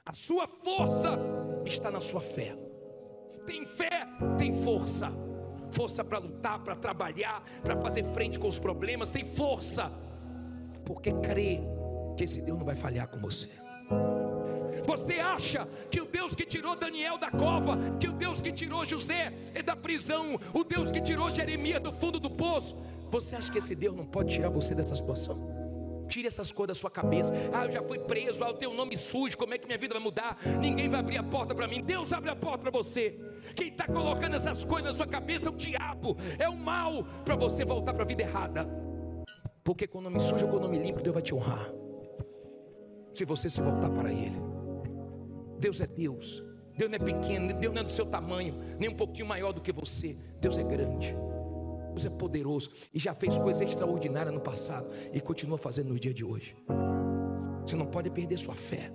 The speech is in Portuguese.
A sua força está na sua fé. Tem fé, tem força. Força para lutar, para trabalhar, para fazer frente com os problemas. Tem força, porque crê que esse Deus não vai falhar com você. Você acha que o Deus que tirou Daniel da cova, que o Deus que tirou José da prisão, o Deus que tirou Jeremias do fundo do poço, você acha que esse Deus não pode tirar você dessa situação? Tire essas coisas da sua cabeça. Eu já fui preso, eu tenho um nome sujo, como é que minha vida vai mudar? Ninguém vai abrir a porta para mim. Deus abre a porta para você. Quem está colocando essas coisas na sua cabeça é o diabo, é o mal, para você voltar para a vida errada. Porque com o nome sujo ou com o nome limpo, Deus vai te honrar, se você se voltar para Ele. Deus é Deus. Deus não é pequeno, Deus não é do seu tamanho, nem um pouquinho maior do que você. Deus é grande, Deus é poderoso, e já fez coisas extraordinárias no passado, e continua fazendo no dia de hoje. Você não pode perder sua fé.